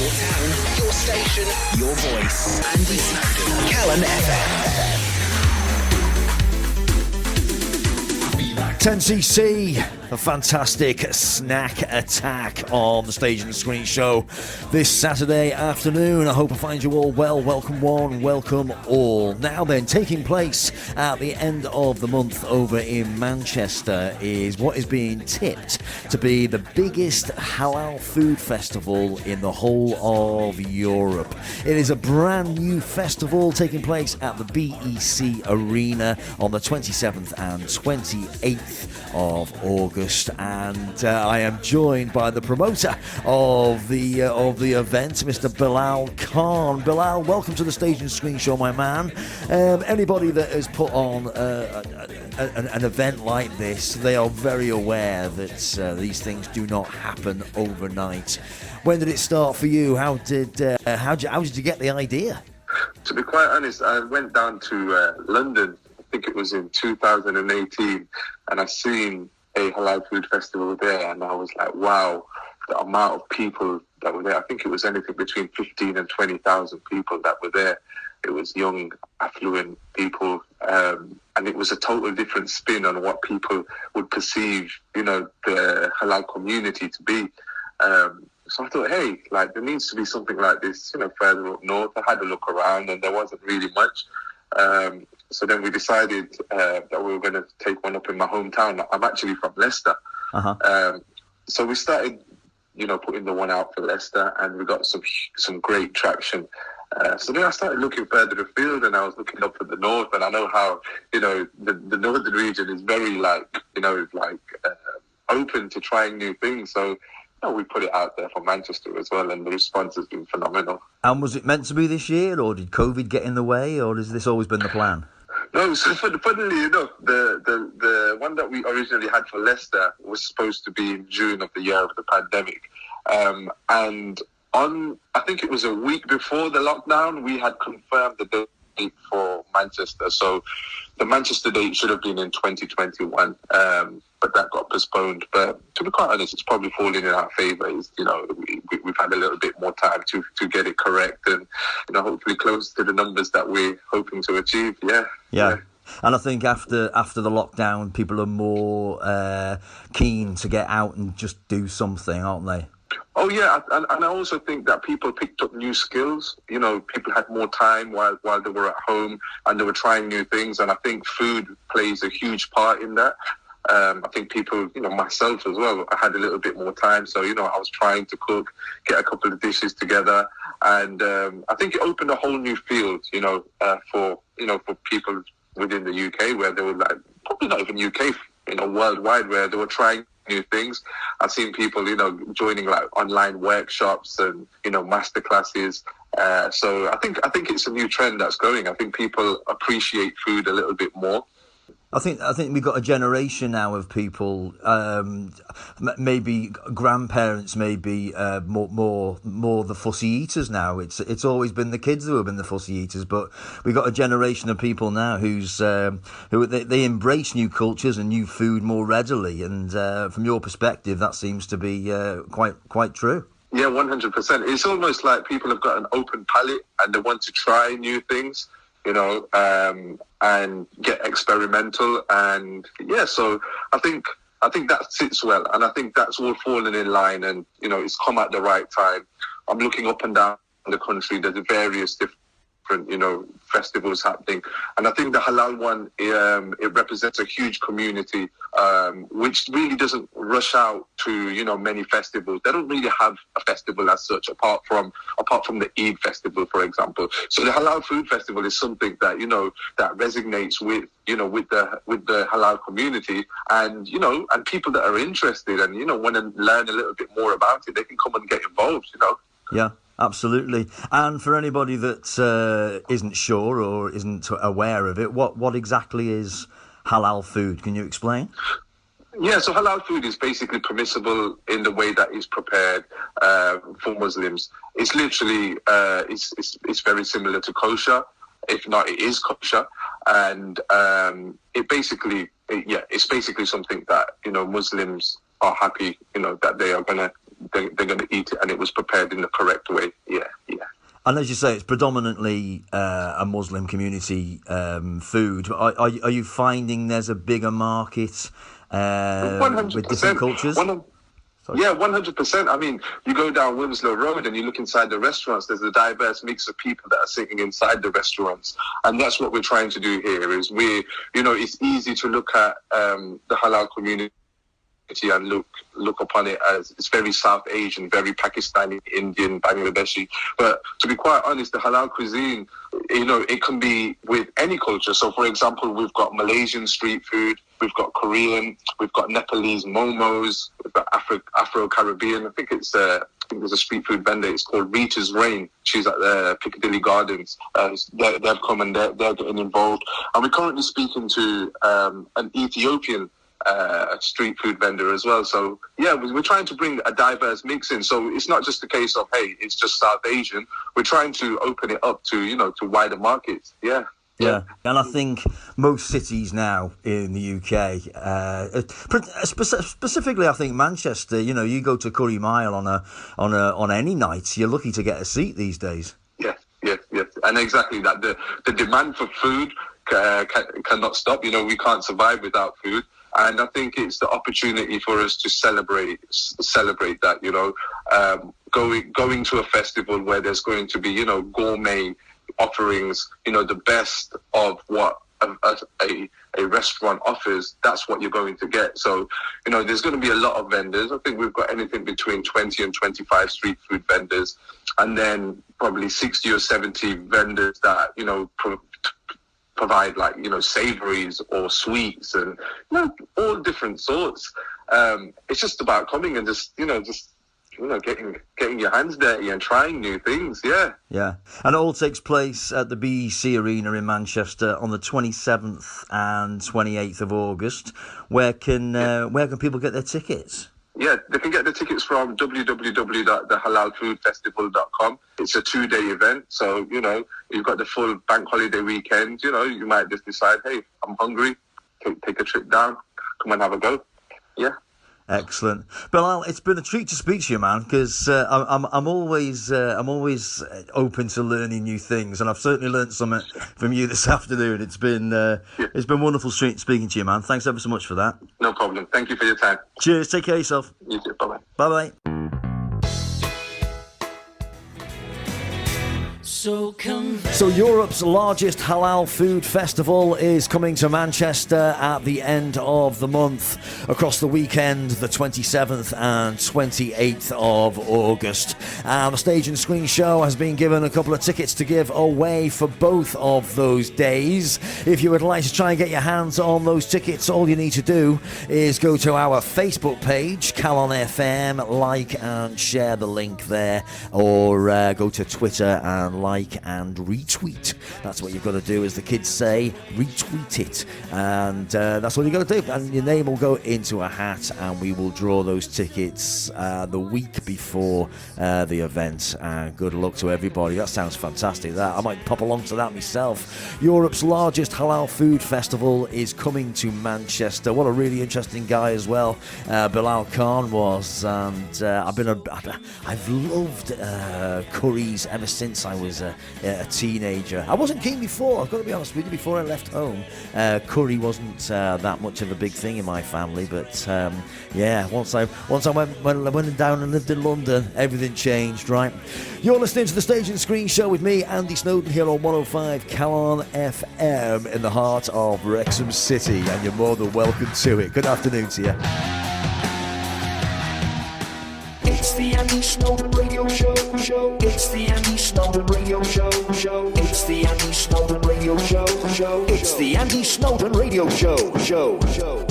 Your town, your station, your voice. Andy Snowden, Calon FM. 10cc, a fantastic snack attack on the Stage and Screen show this Saturday afternoon. I hope I find you all well. Welcome one, welcome all. Now then, taking place at the end of the month over in Manchester is what is being tipped to be the biggest Halal Food Festival in the whole of Europe. It is a brand new festival taking place at the BEC Arena on the 27th and 28th of August, and I am joined by the promoter of the event, Mr. Bilal Khan. Bilal, welcome to the Stage and Screen show, my man. Anybody that has put on an event like this, they are very aware that these things do not happen overnight. When did it start for you? How did you get the idea? To be quite honest, I went down to London. I think it was in 2018, and I seen a Halal Food Festival there, and I was like, wow, the amount of people that were there. I think it was anything between 15 and 20,000 people that were there. It was young, affluent people, and it was a total different spin on what people would perceive, the halal community to be. So I thought, hey, there needs to be something like this, further up north. I had a look around, and there wasn't really much. So then we decided that we were going to take one up in my hometown. I'm actually from Leicester. Uh-huh. So we started, putting the one out for Leicester, and we got some great traction. So then I started looking further afield, and I was looking up at the north, and I know how, the northern region is very open to trying new things. So we put it out there for Manchester as well, and the response has been phenomenal. And was it meant to be this year, or did COVID get in the way, or has this always been the plan? No, so funnily enough, the one that we originally had for Leicester was supposed to be in June of the year of the pandemic. And I think it was a week before the lockdown, we had confirmed the date for Manchester. So the Manchester date should have been in 2021, but that got postponed. But to be quite honest, it's probably falling in our favour. We've had a little bit more time to get it correct, and hopefully close to the numbers that we're hoping to achieve. Yeah. And I think after the lockdown, people are more keen to get out and just do something, aren't they? Oh, yeah, and I also think that people picked up new skills. People had more time while they were at home, and they were trying new things, and I think food plays a huge part in that. I think people, myself as well, I had a little bit more time, so, I was trying to cook, get a couple of dishes together, and I think it opened a whole new field, for people within the UK, where they were probably not even UK, worldwide, where they were trying new things. I've seen people, joining online workshops and, master classes. So I think it's a new trend that's going. I think people appreciate food a little bit more. I think we've got a generation now of people, maybe grandparents, maybe more the fussy eaters now. It's always been the kids who have been the fussy eaters, but we've got a generation of people now who they embrace new cultures and new food more readily. And from your perspective, that seems to be quite true. Yeah, 100%. It's almost like people have got an open palate and they want to try new things. And get experimental, and so I think that sits well, and I think that's all fallen in line, and it's come at the right time. I'm looking up and down the country. There's various different festivals happening, and I think the halal one it represents a huge community which really doesn't rush out to many festivals. They don't really have a festival as such apart from the Eid festival, for example. So the Halal Food Festival is something that that resonates with the halal community, and and people that are interested and want to learn a little bit more about it, they can come and get involved. Yeah. Absolutely. And for anybody that isn't sure or isn't aware of it, what exactly is halal food? Can you explain? Yeah, so halal food is basically permissible in the way that it's prepared for Muslims. It's literally, it's very similar to kosher. If not, it is kosher. And it's basically something that, Muslims are happy, that they are going to they're going to eat it, and it was prepared in the correct way. Yeah. And as you say, it's predominantly a Muslim community food. Are you finding there's a bigger market with different cultures? 100%. I mean, you go down Winslow Road and you look inside the restaurants, there's a diverse mix of people that are sitting inside the restaurants. And that's what we're trying to do here is it's easy to look at the halal community and look upon it as it's very South Asian, very Pakistani, Indian, Bangladeshi. But to be quite honest, the halal cuisine, it can be with any culture. So, for example, we've got Malaysian street food, we've got Korean, we've got Nepalese momos, we've got Afro-Caribbean. I think there's a street food vendor. It's called Rita's Rain. She's at the Piccadilly Gardens. They've come and they're getting involved. And we're currently speaking to an Ethiopian street food vendor as well. So yeah, we're trying to bring a diverse mix in. So it's not just a case of, hey, it's just South Asian. We're trying to open it up to wider markets. Yeah. And I think most cities now in the UK, specifically I think Manchester, you go to Curry Mile on any night, you're lucky to get a seat these days. Yes. And exactly that. The demand for food cannot stop. We can't survive without food. And I think it's the opportunity for us to celebrate that, going to a festival where there's going to be, gourmet offerings, the best of what a restaurant offers. That's what you're going to get. So, there's going to be a lot of vendors. I think we've got anything between 20 and 25 street food vendors, and then probably 60 or 70 vendors that, provide savouries or sweets and all different sorts. It's just about coming and just getting your hands dirty and trying new things. Yeah. And it all takes place at the BEC Arena in Manchester on the 27th and 28th of August. Where can people get their tickets? Yeah, they can get the tickets from www.thehalalfoodfestival.com. It's a 2-day event, so, you've got the full bank holiday weekend. You might just decide, hey, I'm hungry, take a trip down, come and have a go. Yeah. Excellent, Bilal. It's been a treat to speak to you, man. Because I'm always open to learning new things, and I've certainly learned something from you this afternoon. It's been wonderful speaking to you, man. Thanks ever so much for that. No problem. Thank you for your time. Cheers. Take care of yourself. You too. Bye bye. Bye bye. So Europe's largest halal food festival is coming to Manchester at the end of the month, across the weekend, the 27th and 28th of August. And the Stage and Screen Show has been given a couple of tickets to give away for both of those days. If you would like to try and get your hands on those tickets, all you need to do is go to our Facebook page, Calon FM, like and share the link there, or go to Twitter and like and retweet. That's what you've got to do, as the kids say, retweet it. And that's what you've got to do. And your name will go into a hat, and we will draw those tickets the week before the event. And good luck to everybody. That sounds fantastic. I might pop along to that myself. Europe's largest halal food festival is coming to Manchester. What a really interesting guy as well Bilal Khan was. And I've loved curries ever since I was a teenager. I wasn't keen before, I've got to be honest with you. Before I left home, curry wasn't that much of a big thing in my family. But once I went down and lived in London, everything changed. Right, you're listening to the Stage and Screen Show with me, Andy Snowden, here on 105 Calon FM in the heart of Wrexham City, and you're more than welcome to it. Good afternoon to you. It's the Andy Snowden Radio Show. It's the Andy Snowden Radio Show. It's the Andy Snowden Radio Show. It's the Andy Snowden Radio Show.